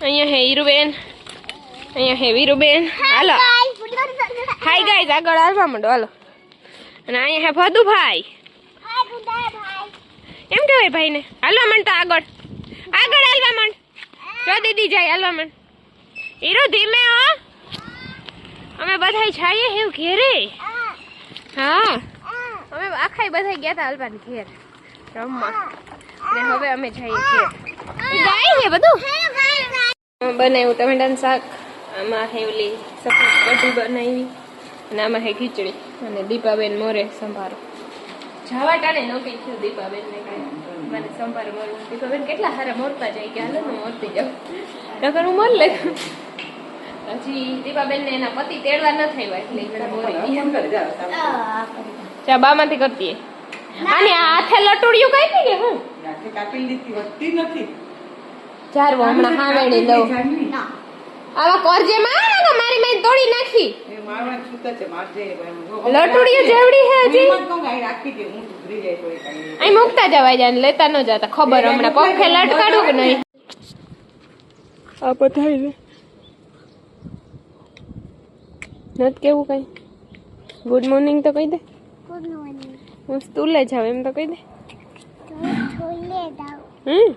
અહીંયા હે હીરુબેન, અહીંયા હે વીરુબેન. હાલો હાય ગાઈસ, આગળ હાલવા માંડો હાલો. અને અહીંયા હે ભદુભાઈ. એમ કહેવાય ભાઈ ને. હાલવા માંડ તો આગળ આગળ હાલવા માંડ. જો દીદી જાય હાલવા માંડ. હીરો ધીમે હો, અમે બધા જઈએ એવું ઘેરે. હા અમે આખા બધા ગયા હતા હાલવાની ઘેર રમવા, ને હવે અમે જઈએ ઘેર. ગાય છે બધું બનાવ્યું ટમેટાનું શાક. આમાં હે ઓલી સફેદ કઢી બનાવી, અને આમાં હે ખીચડી. અને દીપાબેન મોરે સંભારો. જવા ટાણે ન પીછું દીપાબેન ને કાંઈ મને સંભારો મોરવું. દીપાબેન કેટલા સારા મોરતા જાય કે હાલો હું મોરતી જાઉં, નકર હું મોર લે. હજી દીપાબેન ને એના પતિ તેડવા ન થયા એટલે ચા બા માંથી કરતી. અને હાથે લટુડિયું કાપી કે હું કાપી લીધી વધતી નથી. ચારવો હમણાં હાવેડી દઉં. આવા કરજે માં મારી મેં તોડી નાખી. એ મારવા છૂટા છે મારજે. લટુડિયું જેવડી હે હજી. હું તો ગાય રાખી દે, હું ઉભરી જાય થોડી કાઈ. અહીં મુકતા જવાય જાય, લેતા ન જતા. ખબર હમણાં પંખે લટકાડું કે નહીં. આ પથાઈ લે નત કેવું કઈ. ગુડ મોર્નિંગ તો કહી દે. Good morning. હું સ્કૂલે જાવ એમ તો કહી દે. છોલે દાવ. હા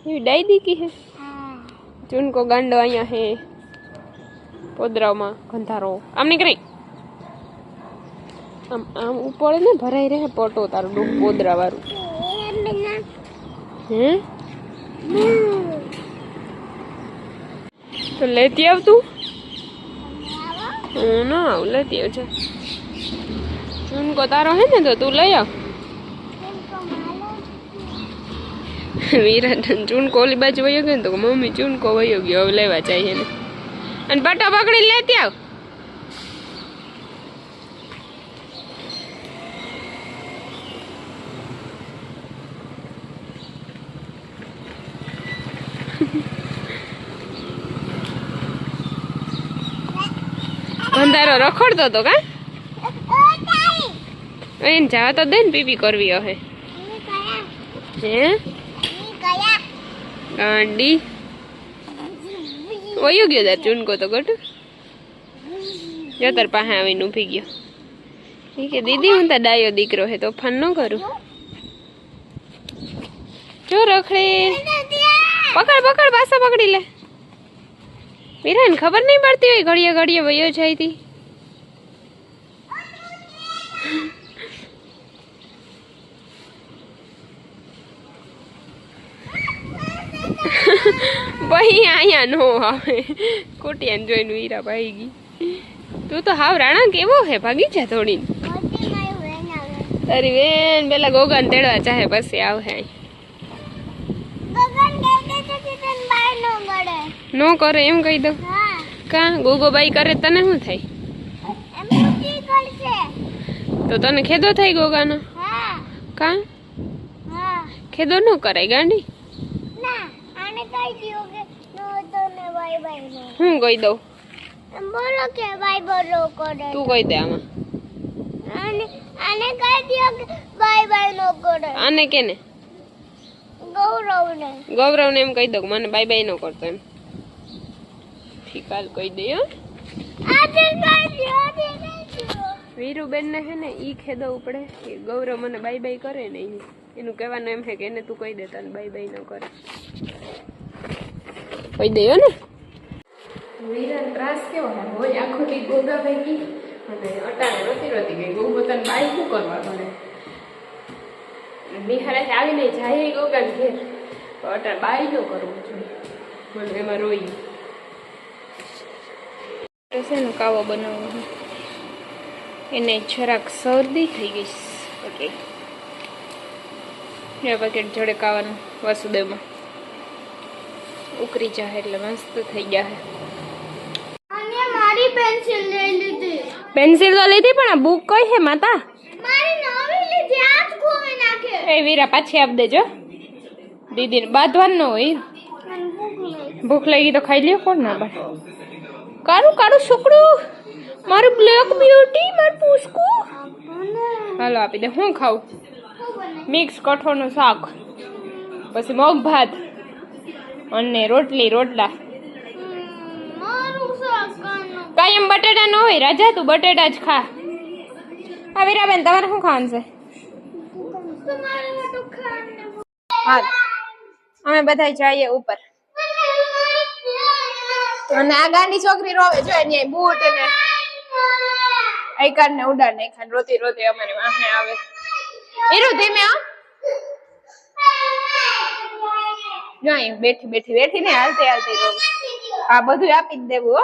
એવી ડાઈ દીકી હે. ચૂનકો ગાંડો અહીંયા હે પોદરામાં ગંધારો. આમ નીકળી આમ આમ ઉપર ને ભરાઈ રહે પોટો તારું ડૂબ પોદરા વાળું. હે તો લેતી આવતું. હું ના આવું, લેતી આવજે. ચૂનકો તારો હે ને તો તું લઈ આવ. વિરાટ ચૂનકો ઓલી બાજુ વયો ગયો ને તો મમ્મી ચૂનકો વયો ગયો, હવે લેવા જાય એને. અને બટો પકડી લેતી આવ. અંધારો રખડતો તો કા એને જવા તો દે ને, પીપી કરવી હે. હે ગાંડી વયો ગયો તાર ચૂનકો તો ગટ જો તાર પાસે આવીને ઊભી ગયો. એ કે દીદી હું તાર ડાયો દીકરો હે, તોફાન ન કરું. જો રખડે. પકડ પકડ, પાછો પકડી લે. વીરાને ખબર નહીં પડતી હોય ઘડીએ ઘડીએ વયો જાય તી. ભાઈ અહીંયા નો આવે. કોટિયાને જોઈને વીરા ભાઈ ગઈ. તું તો હાવ રાણા કેવો હે, ભાગી જા થોડી. તારી બેન પેલા ગોગાને તેડવા ચાહે પછી આવશે. નો કરે એમ કહી દો. કા ગોગો બાઈ કરે તને શું થાય? તો તને ખેદો થાય ગોગાનો? કા ખેદો ન કરાય ગાંડી. હું કહી દઉં. બોલો કે બાય બોલો કરે. તું કહી દે આમાં. આને કહી દિયો કે બાય બાય નો કરે. આને કેને? ગૌરવને. ગૌરવને એમ કહી દો કે મને બાય બાય નો કરતો એમ. કાલ કહી દે. વીરુબેન ને હે ને ઈ ખેદો ઉપડે કે ગૌરવ મને બાય બાય કરે ને, એનું કહેવાનું એમ હે કે એને તું કહી દે તને બાય બાય ન કરે. કહી દે ને. વીરાન ત્રાસ કેવો હે હોય આખો દી ગોગા ભાઈ અને અટાણે રોતી રોતી ગઈ. ગોગો તને બાય શું કરવા પડે? નિહાળે આવીને જાય ગોગા ઘેર તો અટાણે બાય ન કરવું જોઈએ. મને એમાં રોઈ છે ને કાવો બનાવવાનો. એને જરાક શરદી થઈ ગઈ. ઓકે એ પેકેટ જોડે કાવાનું વાસુદેવમાં ઉકરી જાય એટલે મસ્ત થઈ ગયા. અને મારી પેન્સિલ લઈ લીધી. પેન્સિલ તો લીધી પણ આ બુક કઈ છે માતા? મારી નવી લીધી, આજ ખોવી નાખે. એ વીરા પાછી આપ દેજો દીદીને. બાંધવાનું ન હોય. ભૂખ લાગી તો ખાઈ લ્યો. કોણ ના પાડે? કાળું કાળું છોકરું મારું બ્લેક બ્યુટી મારું પૂસકું. હાલો આપી દે. હું ખાઉં? મિક્સ કઠોળનું શાક, પછી મગ ભાત, અને રોટલા મારું શાક કાનું કાયમ બટેટા ન હોય રાજા, તું બટેટા જ ખા. હા વીરાબેન, તમારે શું ખાવાનું છે? તમારે માટે ખાને હા, અમે બધા જઈએ ઉપર. અને આ ગાંડી છોકરી રોવે જો અહીંયા બૂટ અને આઈકાર્ડ ને ઉડાડ નાખ્યા. રોતી રોતી અમારી વાહે આવે. ઈરું ધીમે હો. જો અહીં બેઠી ને હાલતી રોવે. આ બધું આપી જ દેવું હો.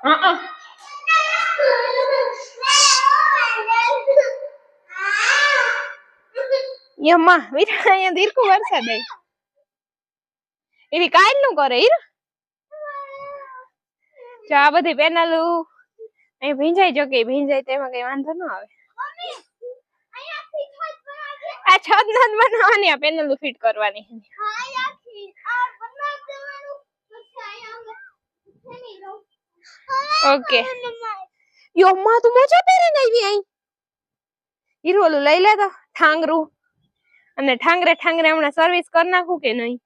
હા યમ્મા વીરા અહીંયા દીરકું વરસાદ આવી. એવી કાલ નું કરે ઈર. જો આ બધી પેનલું અહીં ભીંજાઈ જો કે ભીંજાય તેમાં કઈ વાંધો ન આવે. આ છત ન બનાવવાની, આ પેનલું ફિટ કરવાની. ઓકે યમ્મા તું મોજા પહેરીને આવી અહીં. ઈર ઓલું લઈ લે તો ઠાંગરું, અને ઠાંગરે હમણાં સર્વિસ કરી નાખું કે નહીં?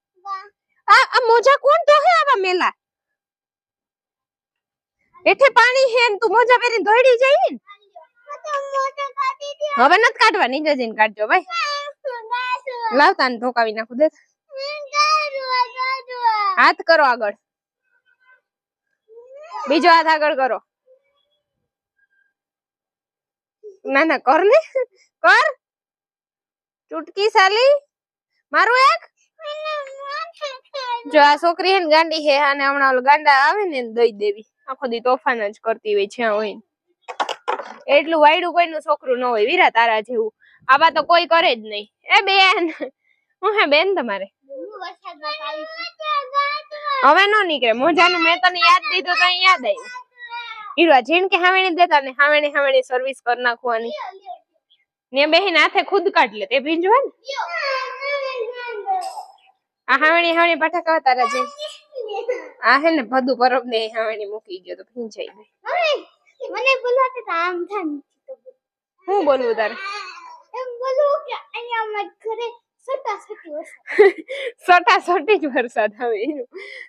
આ મોજા કોણ ધોહે આવા મેલા? એઠે પાણી હે ને તું મોજા પહેરીને ધોઈડી જાય ને. હવે નથી કાઢવાની, જજીને કાઢજો ભાઈ. લાવતા ને ધોકાવી નાખું દે. હાથ કરો આગળ, બીજો હાથ આગળ કરો. ના ના કર ને, કર. ચૂટકી સાલી મારું એક. જો આ છોકરી હે ને ગાંડી હે, અને હમણાં ઓલો ગાંડા આવે ને દઈ દેવી. આખો દી તોફાન જ કરતી હોય જ્યાં હોય. એટલું વાયડું કોઈનું છોકરું ન હોય વીરા તારા જેવું. આવા તો કોઈ કરે જ નહીં. એ બેન, હું હે બેન તમારે હવે નો નીકળે મોજાનું. મેં તને યાદ દીધું તો યાદ આવ્યું. હીરા જીણ કે હાવેણી દેતા ને હાવેણી સર્વિસ કરી નાખવાની ને બેહીન હાથે ખુદ કાઢ લે. તે ભીંજવા ને આ હાવેણી પાઠા કવા તારા જે આ હે ને ભદુ પરબ ને હાવેણી મૂકી ગયો તો ભીંજાઈ ગઈ. મને બોલાતે આમ થાય. હું બોલવું તારે? એમ બોલું કે અહીંયા અમાર ઘરે સટાસટી જ વરસાદ આવે.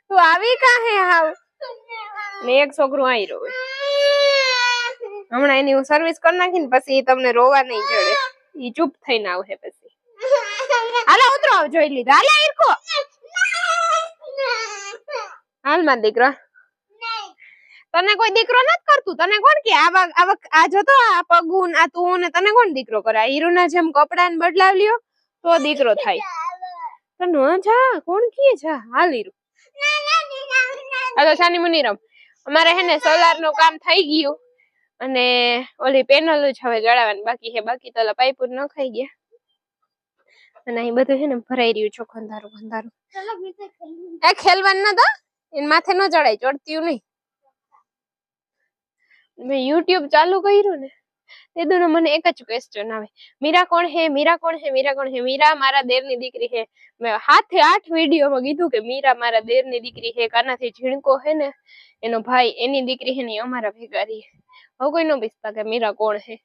તું આવી કાહે હાવ ને એક છોકરું આઈ રોવે. હમણાં એની હું સર્વિસ કરી નાખી ને પછી તમને રોવા નહીં ચડે. ઈ ચૂપ થઈને આવશે પછી. હાલો ઉતરો, જોઈ લીધા. હાલે ઈરકો હાલ માં દીકરા. તને કોઈ દીકરો નથી કરતું. તને કોણ કે આ જતો આ પગુન આ તું ને તને કોણ દીકરો કરે? આ હીરો ના જેમ કપડા ને બદલાવ લ્યો તો દીકરો થાય. તને જા કોણ કે જા હાલ હીરો. હાલો સાની મુની રમ. અમારે હે ને સોલાર નું કામ થઈ ગયું અને ઓલી પેનલ જ હવે જડાવવાની બાકી છે. બાકી તો પાઇપ ન ખાઈ ગયા. અને અહીં બધું છે ને ભરાઈ રહ્યું છે ખંધારું. એ ખેલવાનું ન તો એને માથે ન ચડાય, ચડતી નહીં. મેં YouTube ચાલુ કર્યું ને તે દોનો મને એક જ ક્વેશ્ચન આવે, મીરા કોણ હે? મીરા મારા દેરની દીકરી હે. મેં 7-8 વિડીયોમાં કીધું કે મીરા મારા દેરની દીકરી હે. કાનાથી ઝીણકો હે ને એનો ભાઈ એની દીકરી હે ને અમારા ભેગા રહી. હવે કોઈ ન પૂછતા કે મીરા કોણ હે.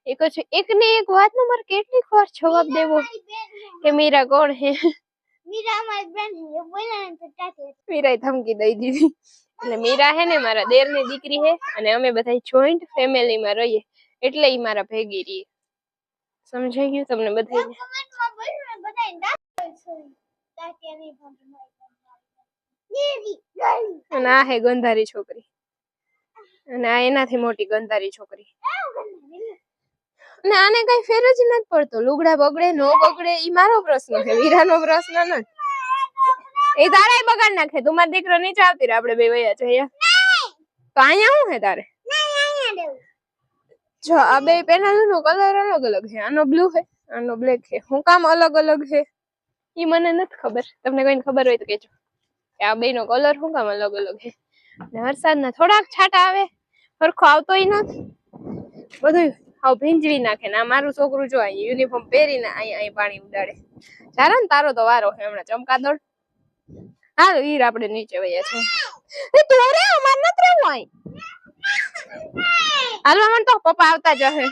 એક ને એક વાત નો મારે કેટલીક વાર જવાબ દેવો કે મીરા કોણ હે. મીરા અમારી બેન હે, બોલા ને તો ટાટે. મીરાએ ધમકી દઈ દીધી. એટલે મીરા હે ને મારા દેરની દીકરી હે અને અમે બધા જોઈન્ટ ફેમિલી માં રહીએ એટલે ઈ મારા ભેગી રહી. સમજાઈ ગયું તમને બધાને? કમેન્ટમાં બોલો ને બધાને ટાટિયાની ભાભી અને આ હે ગંધારી છોકરી અને આ એનાથી મોટી ગંધારી છોકરી. અને આને કઈ ફેર જ નથી પડતો. લુગડા બગડે નો બગડે ઈ મારો પ્રશ્ન છે, વીરાનો પ્રશ્ન નથી. એ તારાય બગાડ નાખે. તું મારો દીકરો નીચે આવતી રહે, આપણે બે વયા જઈએ. તો અહીંયા શું હે તારે? જો આ બે પેનલ નો કલર અલગ અલગ છે. આનો બ્લુ છે, આનો બ્લેક છે. હું કામ અલગ અલગ છે ઈ મને નથી ખબર. તમને કોઈને ખબર હોય તો કહેજો કે આ બે નો કલર શું કામ અલગ અલગ છે. ને વરસાદના થોડાક છાંટા આવે, સરખો આવતોય નથી. બધું હાવ ભીંજવી નાખે. ને આ મારું છોકરું જો અહીં યુનિફોર્મ પહેરીને અહીં પાણી ઉડાડે. ચાલો ને તારો તો વારો છે હમણાં ચમકાદોડ. હાલો ઈર આપણે નીચે વયા છે. તું રે અમાર નથી રહેવું અહીં. હાલવા મને તો પપ્પા આવતા જ હશે.